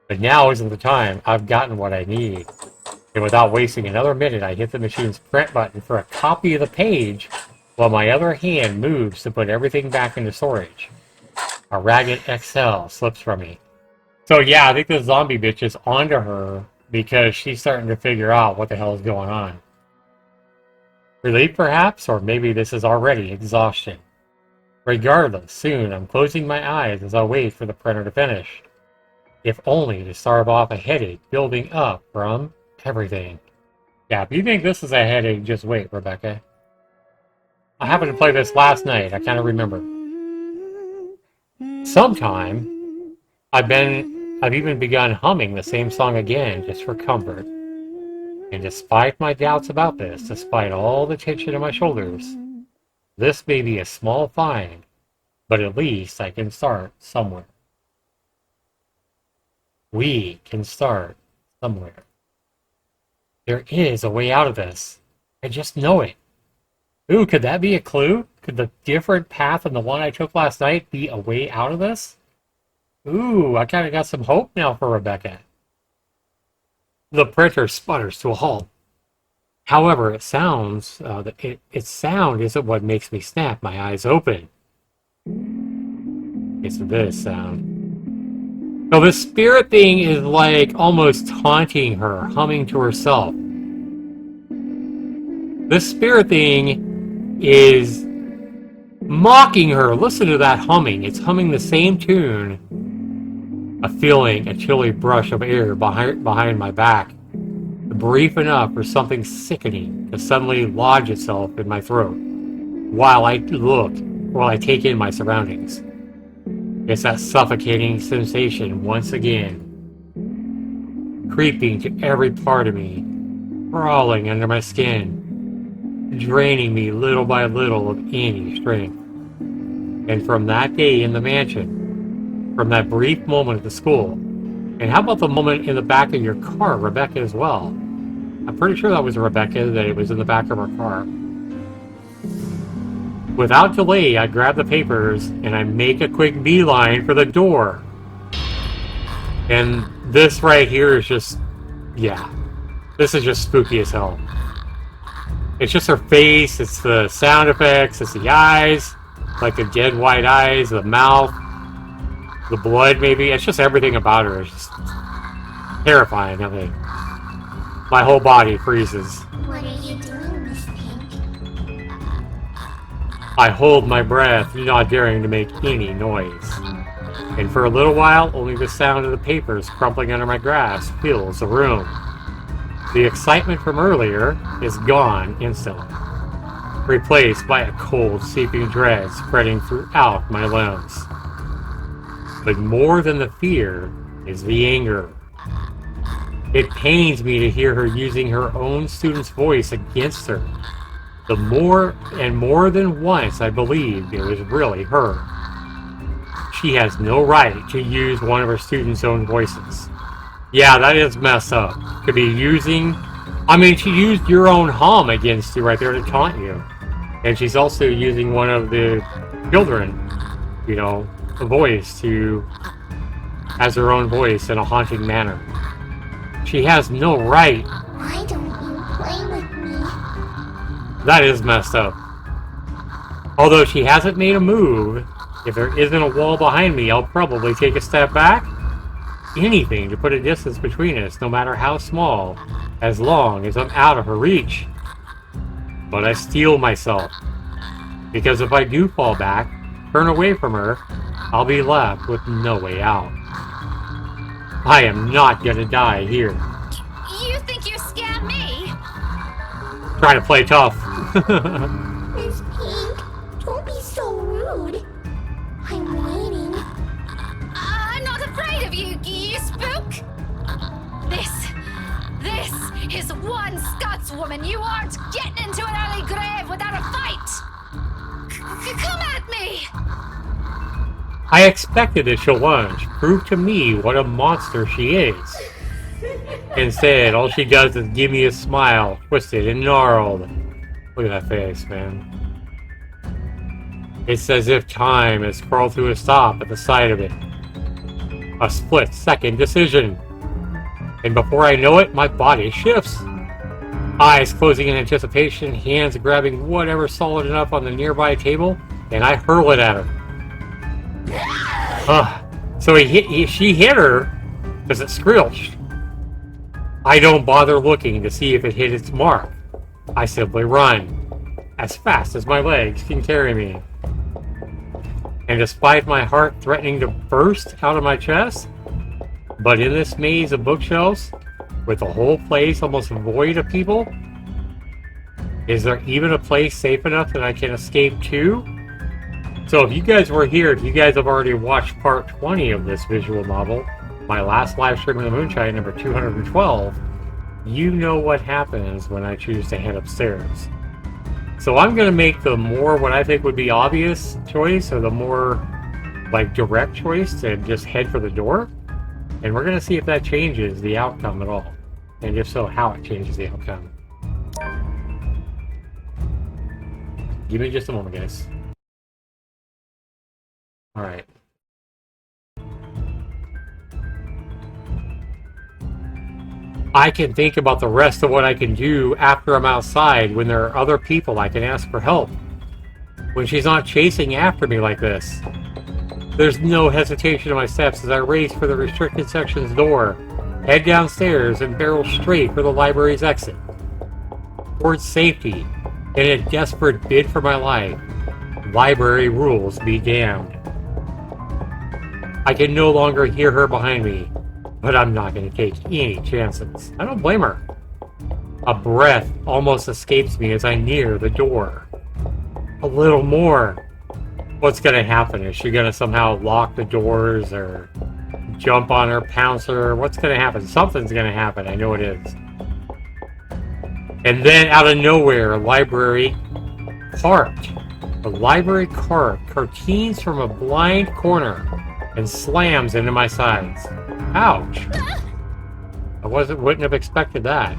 But now isn't the time. I've gotten what I need. And without wasting another minute, I hit the machine's print button for a copy of the page while my other hand moves to put everything back into storage. A ragged XL slips from me. So yeah, I think the zombie bitch is onto her because she's starting to figure out what the hell is going on. Relief perhaps, or maybe this is already exhaustion. Regardless, soon I'm closing my eyes as I wait for the printer to finish. If only to start off a headache building up from everything. Yeah, if you think this is a headache, just wait, Rebecca. I happened to play this last night, I kind of remember. Sometime, I've even begun humming the same song again just for comfort. And despite my doubts about this, despite all the tension in my shoulders, this may be a small find, but at least I can start somewhere. We can start somewhere. There is a way out of this. I just know it. Ooh, could that be a clue? Could the different path than the one I took last night be a way out of this? Ooh, I kind of got some hope now for Rebecca. The printer sputters to a halt. However, its sound isn't what makes me snap my eyes open. It's this sound. So the spirit thing is like almost taunting her, humming to herself. This spirit thing is mocking her. Listen to that humming. It's humming the same tune. A chilly brush of air behind my back. Brief enough for something sickening to suddenly lodge itself in my throat. While I take in my surroundings. It's that suffocating sensation once again. Creeping to every part of me. Crawling under my skin. Draining me little by little of any strength. And from that day in the mansion, from that brief moment at the school, and how about the moment in the back of your car, Rebecca, as well? I'm pretty sure that was Rebecca, that it was in the back of her car. Without delay, I grab the papers and I make a quick beeline for the door. And this right here is just, yeah, this is just spooky as hell. It's just her face, it's the sound effects, it's the eyes, like the dead white eyes, the mouth, the blood maybe. It's just everything about her is just terrifying. I mean, my whole body freezes. What are you doing, Miss Pink? I hold my breath, not daring to make any noise. And for a little while, only the sound of the papers crumpling under my grasp fills the room. The excitement from earlier is gone instantly, replaced by a cold, seeping dread spreading throughout my limbs. But more than the fear is the anger. It pains me to hear her using her own student's voice against her. More than once I believed it was really her. She has no right to use one of her students' own voices. Yeah, that is messed up. Could be using... I mean, she used your own hum against you right there to taunt you. And she's also using one of the children, you know, a voice to... as her own voice in a haunting manner. She has no right. Why don't you play with me? That is messed up. Although she hasn't made a move, if there isn't a wall behind me, I'll probably take a step back. Anything to put a distance between us, no matter how small, as long as I'm out of her reach. But I steel myself, because if I do fall back, turn away from her, I'll be left with no way out. I am not gonna die here. You think you scared me? Trying to play tough. Miss Pink, don't be so rude. I'm waiting. I'm not afraid of you, you spook. This is one Scotswoman. You aren't getting into an early grave without a fight. Come at me. I expected that she'll lunge, prove to me what a monster she is. Instead, all she does is give me a smile, twisted and gnarled. Look at that face, man. It's as if time has crawled to a stop at the sight of it. A split-second decision. And before I know it, my body shifts. Eyes closing in anticipation, hands grabbing whatever's solid enough on the nearby table, and I hurl it at her. So she hit her because it squelched. I don't bother looking to see if it hit its mark. I simply run as fast as my legs can carry me. And despite my heart threatening to burst out of my chest, but in this maze of bookshelves, with the whole place almost void of people, is there even a place safe enough that I can escape to? So if you guys were here, if you guys have already watched part 20 of this visual novel, my last live stream of the Moonshine, number 212, you know what happens when I choose to head upstairs. So I'm going to make the more what I think would be obvious choice, or the more like direct choice, to just head for the door. And we're going to see if that changes the outcome at all. And if so, how it changes the outcome. Give me just a moment, guys. Alright. I can think about the rest of what I can do after I'm outside, when there are other people I can ask for help. When she's not chasing after me like this. There's no hesitation in my steps as I race for the restricted section's door, head downstairs, and barrel straight for the library's exit. Towards safety, in a desperate bid for my life, library rules be damned. I can no longer hear her behind me, but I'm not going to take any chances. I don't blame her. A breath almost escapes me as I near the door. A little more. What's going to happen? Is she going to somehow lock the doors, or jump on her, pounce her? What's going to happen? Something's going to happen. I know it is. And then out of nowhere, a library cart. The library cart carteens from a blind corner and slams into my sides. Ouch. I wouldn't have expected that.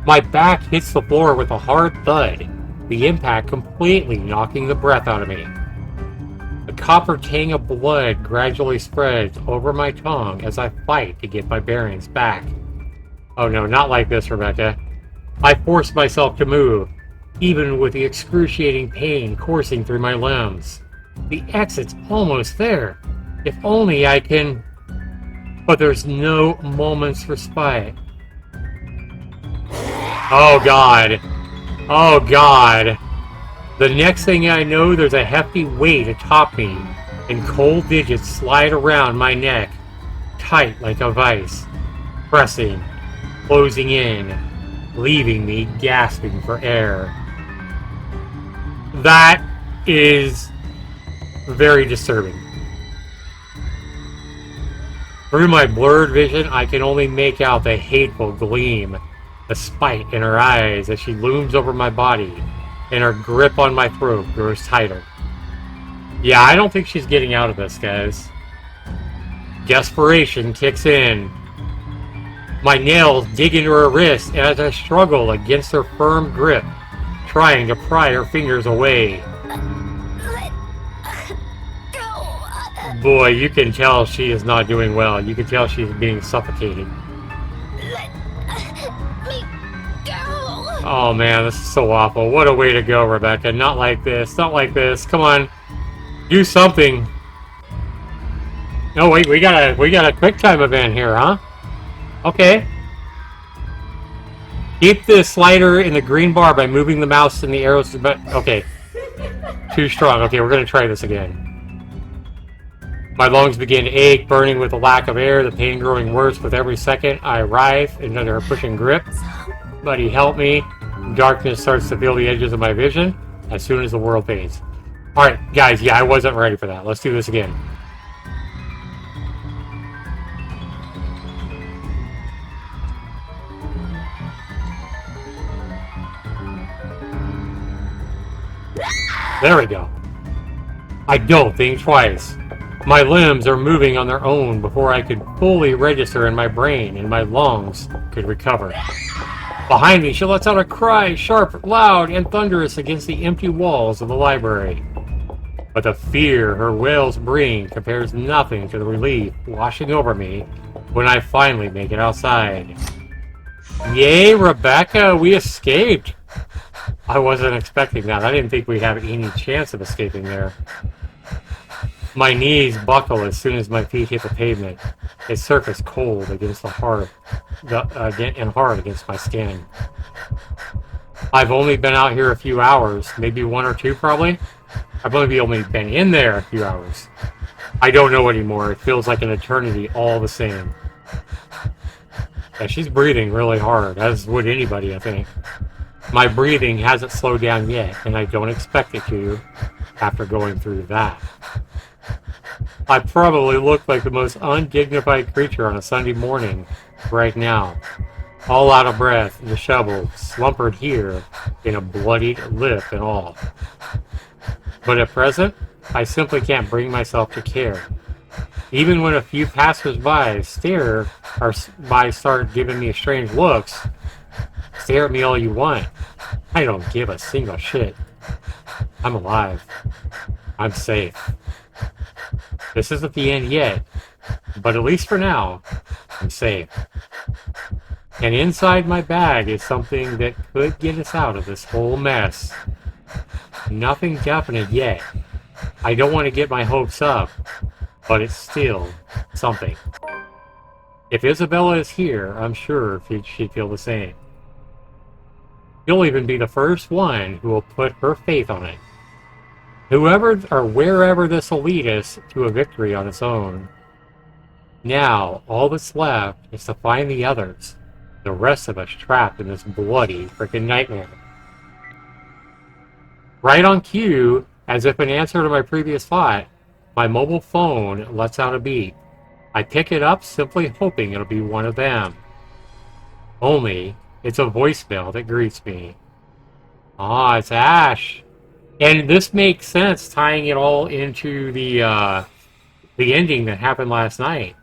My back hits the floor with a hard thud, the impact completely knocking the breath out of me. A copper tang of blood gradually spreads over my tongue as I fight to get my bearings back. Oh no, not like this, Rebecca. I force myself to move, even with the excruciating pain coursing through my limbs. The exit's almost there. If only I can... But there's no moment's respite. Oh God. Oh God. The next thing I know, there's a hefty weight atop me, and cold digits slide around my neck, tight like a vice, pressing, closing in, leaving me gasping for air. That is very disturbing. Through my blurred vision, I can only make out the hateful gleam the spite in her eyes as she looms over my body, and her grip on my throat grows tighter. Yeah, I don't think she's getting out of this, guys. Desperation kicks in. My nails dig into her wrist as I struggle against her firm grip, trying to pry her fingers away. Boy, you can tell she is not doing well. You can tell she's being suffocated. Oh man, this is so awful. What a way to go, Rebecca. Not like this. Not like this. Come on. Do something. No, wait, we got a quick time event here, huh? Okay. Keep the slider in the green bar by moving the mouse and the arrows to the okay. Too strong. Okay, we're gonna try this again. My lungs begin to ache, burning with the lack of air, the pain growing worse with every second. I writhe under her pushing grip. Buddy, help me. Darkness starts to fill the edges of my vision as soon as the world fades. Alright, guys, yeah, I wasn't ready for that. Let's do this again. There we go. I don't think twice. My limbs are moving on their own before I could fully register in my brain and my lungs could recover. Behind me, she lets out a cry, sharp, loud, and thunderous against the empty walls of the library. But the fear her wails bring compares nothing to the relief washing over me when I finally make it outside. Yay, Rebecca, we escaped! I wasn't expecting that. I didn't think we'd have any chance of escaping there. My knees buckle as soon as my feet hit the pavement, its surface cold against the heart, and hard against my skin. I've only been out here a few hours, maybe one or two probably. I've only been in there a few hours. I don't know anymore. It feels like an eternity all the same. Yeah, she's breathing really hard, as would anybody, I think. My breathing hasn't slowed down yet, and I don't expect it to after going through that. I probably look like the most undignified creature on a Sunday morning right now. All out of breath, disheveled, slumbered here in a bloodied lip and all. But at present, I simply can't bring myself to care. Even when a few passers-by start giving me strange looks, stare at me all you want. I don't give a single shit. I'm alive. I'm safe. This isn't the end yet, but at least for now, I'm safe. And inside my bag is something that could get us out of this whole mess. Nothing definite yet. I don't want to get my hopes up, but it's still something. If Isabella is here, I'm sure she'd feel the same. You'll even be the first one who will put her faith on it. Whoever or wherever this will lead us to a victory on its own. Now, all that's left is to find the others, the rest of us trapped in this bloody freaking nightmare. Right on cue, as if in answer to my previous thought, my mobile phone lets out a beep. I pick it up, simply hoping it'll be one of them. Only, it's a voicemail that greets me. Ah, it's Ash. And this makes sense, tying it all into the ending that happened last night,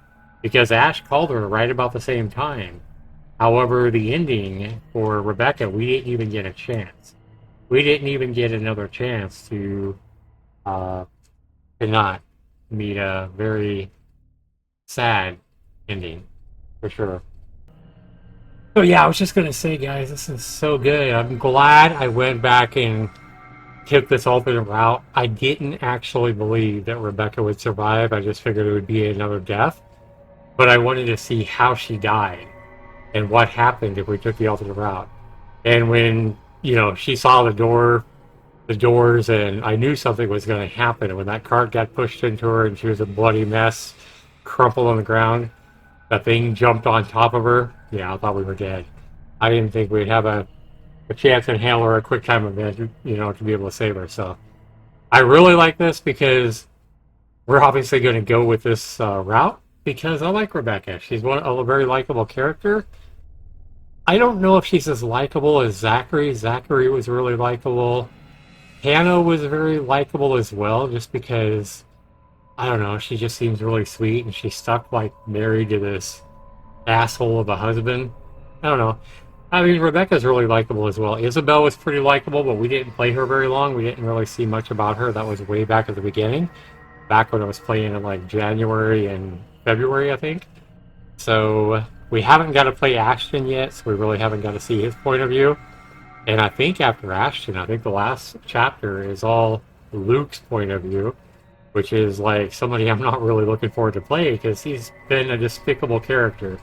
because Ash called her right about the same time. However, the ending for Rebecca, we didn't even get a chance. We didn't even get another chance to not meet a very sad ending, for sure. So yeah, I was just gonna say, guys, this is so good. I'm glad I went back and took this alternate route. I didn't actually believe that Rebecca would survive. I just figured it would be another death. But I wanted to see how she died and what happened if we took the alternate route. And when, she saw the doors, and I knew something was going to happen. And when that cart got pushed into her and she was a bloody mess, crumpled on the ground, that thing jumped on top of her. Yeah, I thought we were dead. I didn't think we'd have a chance in hell or a quick time event, to be able to save her. So I really like this because we're obviously going to go with this route because I like Rebecca. She's a very likable character. I don't know if she's as likable as Zachary. Zachary was really likable. Hannah was very likable as well, just because, I don't know, she just seems really sweet, and she's stuck, like, married to this asshole of a husband. I don't know. I mean, Rebecca's really likable as well. Isabel was pretty likable, but we didn't play her very long. We didn't really see much about her. That was way back at the beginning, back when I was playing in, like, January and February, I think. So we haven't got to play Ashton yet, so we really haven't got to see his point of view. And I think after Ashton, I think the last chapter is all Luke's point of view, which is like somebody I'm not really looking forward to play because he's been a despicable character.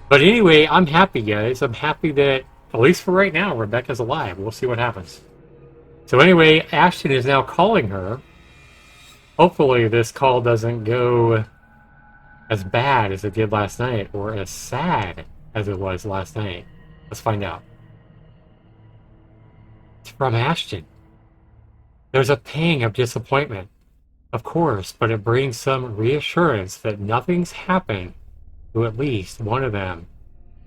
But anyway, I'm happy, guys. I'm happy that, at least for right now, Rebecca's alive. We'll see what happens. So anyway, Ashton is now calling her. Hopefully this call doesn't go as bad as it did last night, or as sad as it was last night. Let's find out. It's from Ashton. There's a pang of disappointment, of course, but it brings some reassurance that nothing's happened to at least one of them.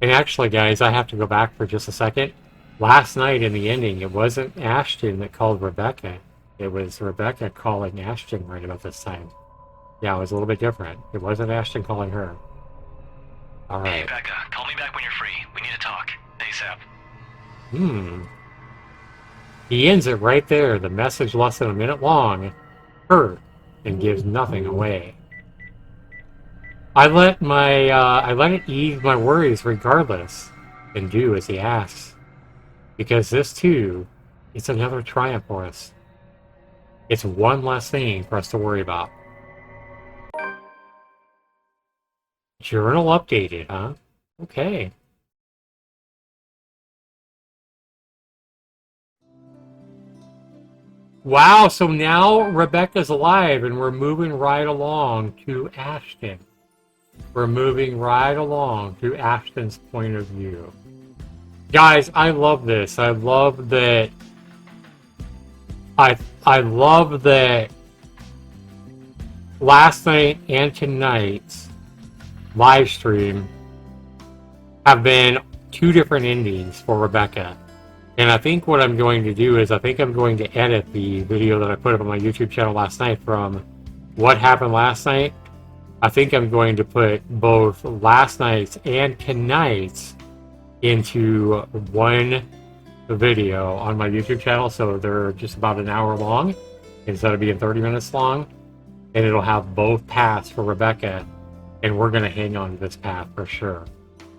And actually, guys, I have to go back for just a second. Last night in the ending, it wasn't Ashton that called Rebecca. It was Rebecca calling Ashton right about this time. Yeah, it was a little bit different. It wasn't Ashton calling her. All right. Hey, Becca, call me back when you're free. We need to talk. ASAP. He ends it right there. The message less than a minute long, hurt, and gives nothing away. I let it ease my worries regardless, and do as he asks. Because this too, it's another triumph for us. It's one less thing for us to worry about. Journal updated, huh? Okay. Wow, so now Rebecca's alive and we're moving right along to Ashton. We're moving right along to Ashton's point of view. Guys, I love this. I love that I love that last night and tonight's live stream have been two different endings for Rebecca. And I think what I'm going to do is I think I'm going to edit the video that I put up on my YouTube channel last night from what happened last night. I think I'm going to put both last night's and tonight's into one video on my YouTube channel, so they're just about an hour long instead of being 30 minutes long, and it'll have both paths for Rebecca, and we're going to hang on to this path for sure.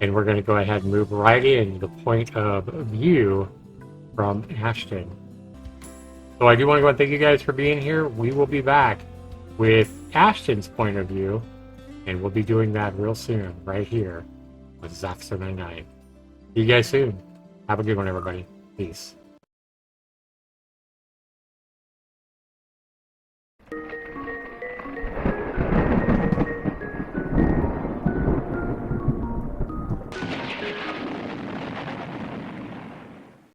And we're going to go ahead and move right into the point of view from Ashton. So I do want to go and thank you guys for being here. We will be back with Ashton's point of view, and we'll be doing that real soon, right here with Zaxxer99. See you guys soon. Have a good one, everybody. Peace.